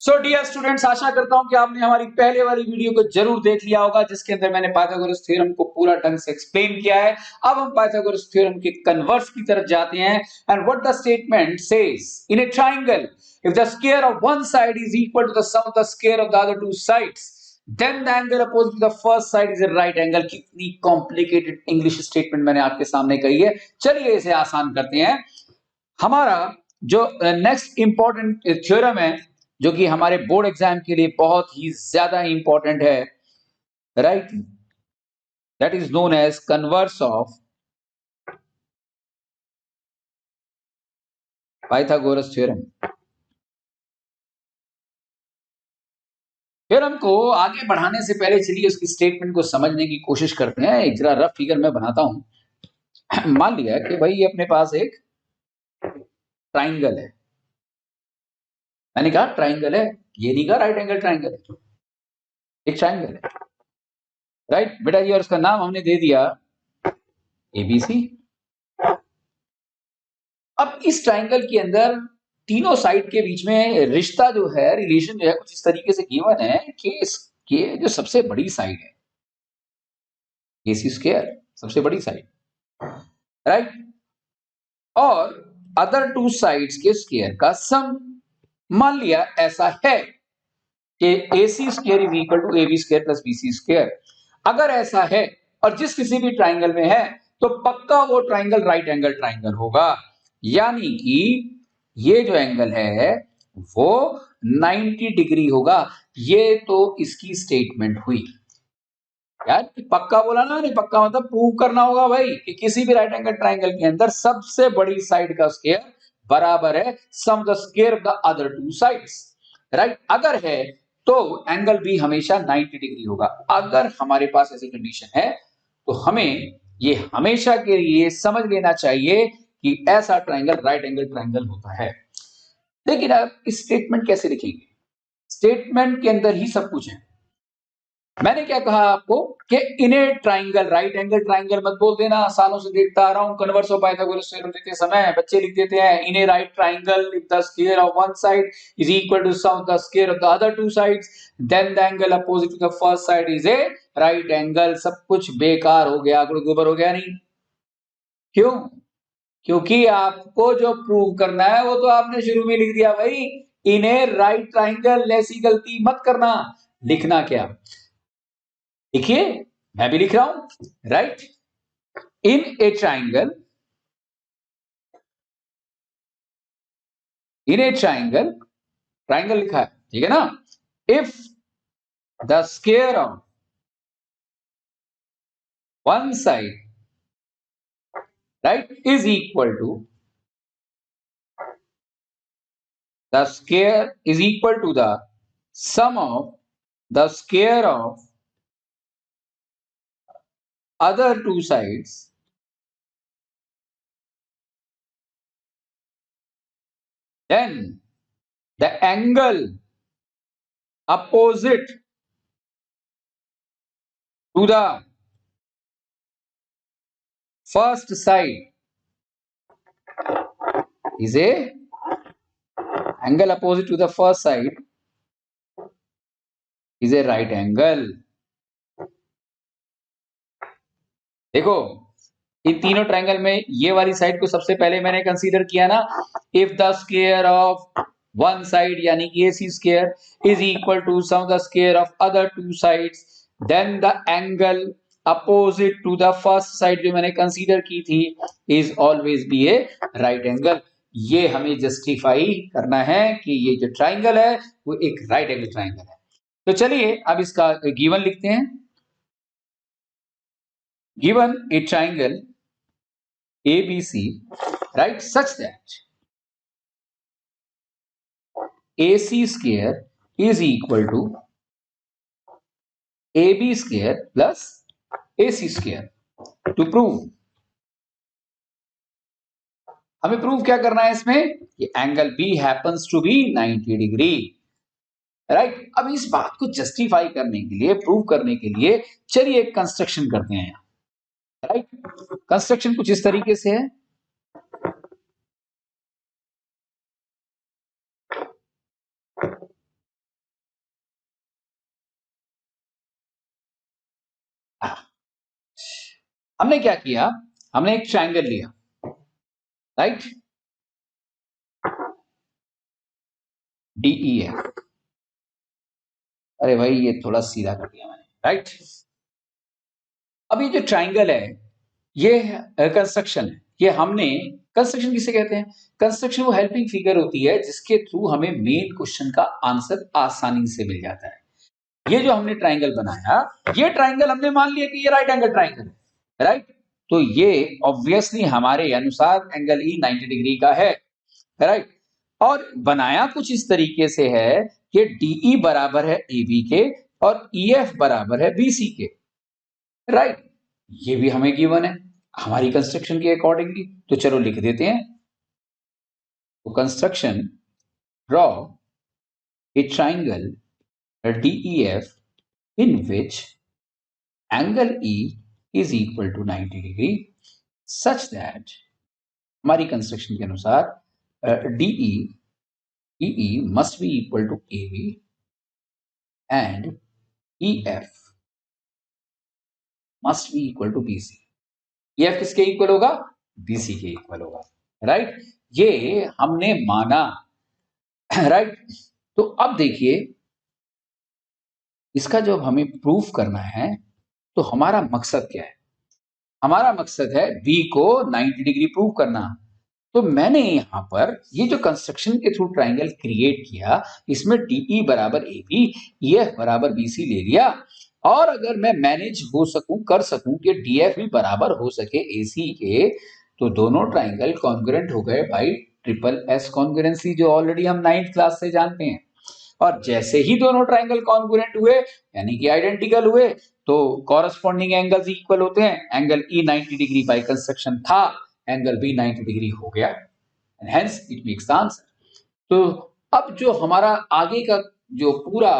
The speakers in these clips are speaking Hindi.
सो डियर स्टूडेंट्स, आशा करता हूं कि आपने हमारी पहले वाली वीडियो को जरूर देख लिया होगा, जिसके अंदर मैंने पाइथागोरस थ्योरम को पूरा ढंग से एक्सप्लेन किया है। अब हम पाइथागोरस थ्योरम के कन्वर्स की तरफ जाते हैं। And what the statement says in a triangle, if the square of one side is equal to the sum of the square of the other two sides, then the angle opposite to the first side is a right angle. कितनी कॉम्प्लिकेटेड इंग्लिश स्टेटमेंट मैंने आपके सामने कही है। चलिए इसे आसान करते हैं। हमारा जो नेक्स्ट इंपॉर्टेंट थ्योरम है, जो कि हमारे बोर्ड एग्जाम के लिए बहुत ही ज्यादा इंपॉर्टेंट है, right, that is known as converse of Pythagoras theorem. Theorem को आगे बढ़ाने से पहले चलिए उसकी स्टेटमेंट को समझने की कोशिश करते हैं। एक जरा रफ फिगर में बनाता हूं। मान लिया कि भाई अपने पास एक ट्राइंगल है। मैंने कहा ट्राइंगल है, ये नहीं कहा राइट एंगल ट्राइंगल है, एक ट्राइंगल है, राइट बेटा जी। और उसका नाम हमने दे दिया एबीसी। अब इस ट्राइंगल के अंदर तीनों साइड के बीच में रिश्ता जो है, रिलेशन जो है, कुछ इस तरीके से गिवन है कि इसके जो सबसे बड़ी साइड है एसी स्क्वायर, सबसे बड़ी साइड, राइट, और अदर टू साइड्स के स्क्वायर का सम। मान लिया ऐसा है कि AC square is equal to AB square plus BC square. अगर ऐसा है और जिस किसी भी ट्राइंगल में है, तो पक्का वो ट्राइंगल राइट एंगल ट्राइंगल होगा। यानी कि ये जो एंगल है वो 90 डिग्री होगा। ये तो इसकी स्टेटमेंट हुई। यार पक्का बोला ना, नहीं पक्का मतलब प्रूव करना होगा भाई कि किसी भी राइट एंगल ट्राइंगल के अंदर सबसे बड़ी साइड का स्क्वायर बराबर है sum the square of the other two sides, right. अगर है तो एंगल भी हमेशा 90 डिग्री होगा। अगर हमारे पास ऐसी कंडीशन है तो हमें ये हमेशा के लिए समझ लेना चाहिए कि ऐसा ट्राइंगल राइट एंगल ट्राइंगल होता है। लेकिन आप इस स्टेटमेंट कैसे लिखेंगे? स्टेटमेंट के अंदर ही सब कुछ है। मैंने क्या कहा आपको कि in a triangle, right angle triangle मत बोल देना। सालों से देखता आ रहा हूं कन्वर्स ऑफ पाइथागोरस थ्योरम देते समय बच्चे लिख देते हैं in a right triangle if the square of one side is equal to sum of the square of the other two sides, then the angle opposite to the first side is a right angle. सब कुछ बेकार हो गया, गुड़ गोबर हो गया। नहीं क्यों? क्योंकि आपको जो प्रूव करना है वो तो आपने शुरू में लिख दिया भाई, इन ए राइट ट्राइंगल। ऐसी गलती मत करना। लिखना क्या? देखिए मैं भी लिख रहा हूं, right, in a triangle, in a triangle, triangle लिखा है, ठीक है ना। If the square of one side, right, is equal to the square is equal to the sum of the square of other two sides, then the angle opposite to the first side is a angle opposite to the first side is a right angle। देखो इन तीनों ट्रायंगल में ये वाली साइड को सबसे पहले मैंने कंसीडर किया ना। If the square of one side यानी कि AC square is equal to sum the square of other two sides, then the angle opposite to the first side जो मैंने कंसीडर की थी is always be a right angle. ये हमें जस्टिफाई करना है कि ये जो ट्राइंगल है वो एक राइट एंगल ट्राइंगल है। तो चलिए अब इसका गिवन लिखते हैं। Given A triangle ABC, right, such that AC square is equal to AB square plus AC square। to prove, हमें प्रूव क्या करना है इसमें? ये angle B happens to be 90 degree, right. अब इस बात को जस्टिफाई करने के लिए, प्रूव करने के लिए चलिए एक कंस्ट्रक्शन करते हैं, राइट। कंस्ट्रक्शन कुछ इस तरीके से है। हमने क्या किया, हमने एक ट्रायंगल लिया, राइट, DEF। अरे भाई ये थोड़ा सीधा कर दिया मैंने, राइट। अब ये जो ट्रायंगल है ये कंस्ट्रक्शन है, ये हमने कंस्ट्रक्शन किसे कहते हैं, कंस्ट्रक्शन वो हेल्पिंग फिगर होती है जिसके थ्रू हमें मेन क्वेश्चन का आंसर आसानी से मिल जाता है। ये जो हमने ट्रायंगल बनाया, ये ट्रायंगल हमने मान लिया कि ये राइट एंगल ट्रायंगल है, राइट। तो ये ऑब्वियसली हमारे अनुसार एंगल ई 90 डिग्री का है, राइट। और बनाया कुछ इस तरीके से है कि डीई बराबर है AB के और EF बराबर है BC के, राइट। ये भी हमें गिवन है हमारी कंस्ट्रक्शन के अकॉर्डिंगली, तो चलो लिख देते हैं। तो construction, draw a triangle DEF in which angle E is equal to 90 degree such that हमारी कंस्ट्रक्शन के अनुसार DE must be equal to AB and EF must be equal to BC। EF किसके इक्वल होगा, BC के इक्वल होगा, राइट। ये हमने माना, राइट। तो अब देखिए इसका जब हमें प्रूफ करना है तो हमारा मकसद क्या है, हमारा मकसद है B को 90 डिग्री प्रूव करना। तो मैंने यहाँ पर ये जो कंस्ट्रक्शन के थ्रू ट्रायंगल क्रिएट किया, इसमें DE बराबर AB, EF बराबर BC ले लिया, और अगर मैं मैनेज हो सकूं, कर सकूं कि DF भी बराबर हो सके AC के, तो दोनों ट्रायंगल कॉन्ग्रुएंट हो गए बाई ट्रिपल S कॉन्ग्रुएंसी, जो ऑलरेडी हम 9th क्लास से जानते हैं। और जैसे ही दोनों ट्रायंगल कॉन्ग्रुएंट हुए यानी कि आइडेंटिकल हुए, तो कॉरस्पॉन्डिंग एंगल्स इक्वल होते हैं। Angle E 90 degree by construction था, एंगल B 90 डिग्री हो गया, and hence it makes the answer. तो अब जो हमारा आगे का जो पूरा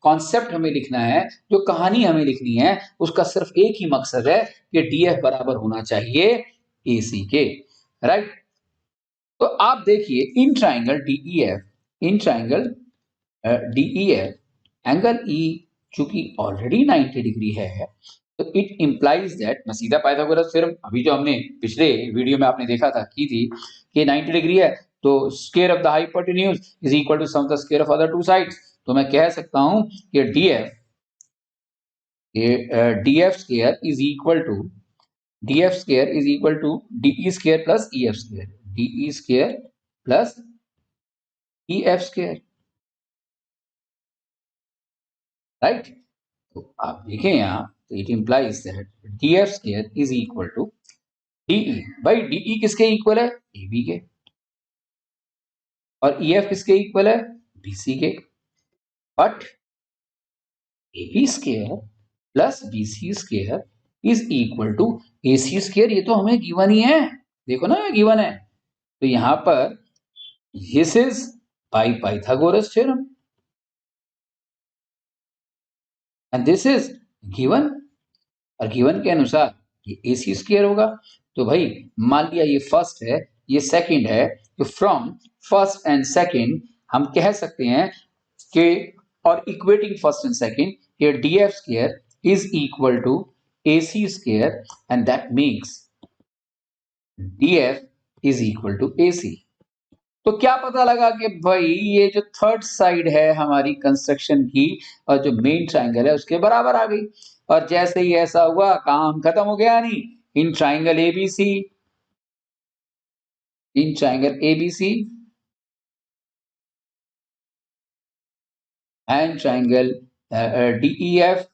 कॉन्सेप्ट हमें लिखना है, जो कहानी हमें लिखनी है, उसका सिर्फ एक ही मकसद है कि DF बराबर होना चाहिए AC के, राइट। तो आप देखिए in triangle DEF angle E चूंकि ऑलरेडी 90 डिग्री है, तो इट इंप्लाइज दैट, मैं सीधा पाइथागोरस थ्योरम अभी जो हमने पिछले वीडियो में आपने देखा था की थी कि 90 डिग्री है, तो square of the hypotenuse is equal to sum of the square of other two sides. तो मैं कह सकता हूं कि DF square is equal to DE square plus EF square, DE square plus EF square, right. तो आप देखें यहाँ, तो it implies that DF square is equal to DE। भाई DE किसके इक्वल है, AB के, और EF किसके इक्वल है, BC के। But AB square plus BC square is equal to AC square, ये तो हमें गिवन ही है, देखो ना गिवन है। तो यहां पर this is by Pythagoras theorem and this is given, और गिवन के अनुसार ये AC स्क्वायर होगा। तो भाई मान लिया ये फर्स्ट है, ये सेकंड है, तो फ्रॉम फर्स्ट एंड सेकंड हम कह सकते हैं कि, और इक्वेटिंग फर्स्ट एंड सेकंड, ये DF square is equal to AC square and that makes DF is equal to AC। तो क्या पता लगा कि भाई ये जो थर्ड साइड है हमारी कंस्ट्रक्शन की और जो मेन ट्रायंगल है उसके बराबर आ गई, और जैसे ही ऐसा हुआ काम खत्म हो गया। नहीं, in triangle ABC, in triangle ABC and triangle DEF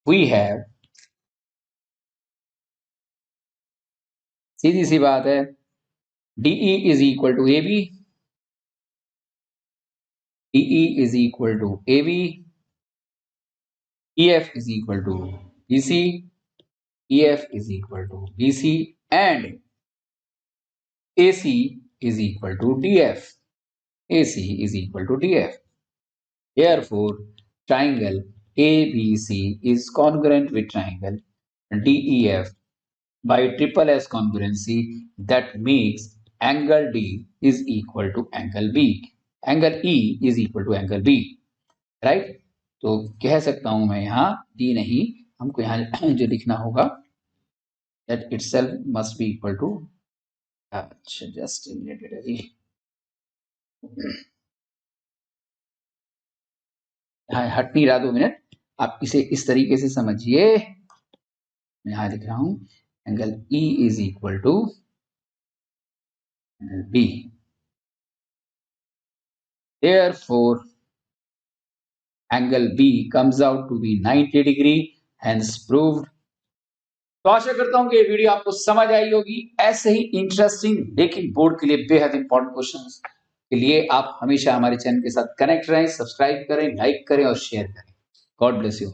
we have, सीधी सी बात है, DE is equal to AB, DE is equal to AB, EF is equal to BC, EF is equal to BC, and AC is equal to DF. AC is equal to DF. Therefore, triangle ABC is congruent with triangle DEF by triple S congruency, that makes angle D is equal to angle B. Angle E is equal to angle B. Right? तो कह सकता हूं मैं यहाँ D नहीं, हमको यहाँ जो लिखना होगा that itself must be equal to, अच्छा just a minute अभी, हाँ हट नहीं रहा, 2 मिनट, आप इसे इस तरीके से समझिए, मैं यहाँ लिख रहा हूँ angle E is equal to angle B, therefore angle B comes out to be 90 degree, hence proved। तो आशा करता हूं कि ये वीडियो आपको समझ आई होगी। ऐसे ही इंटरेस्टिंग लेकिन बोर्ड के लिए बेहद इंपॉर्टेंट क्वेश्चंस के लिए आप हमेशा हमारे चैनल के साथ कनेक्ट रहें, सब्सक्राइब करें, लाइक करें और शेयर करें। God bless you.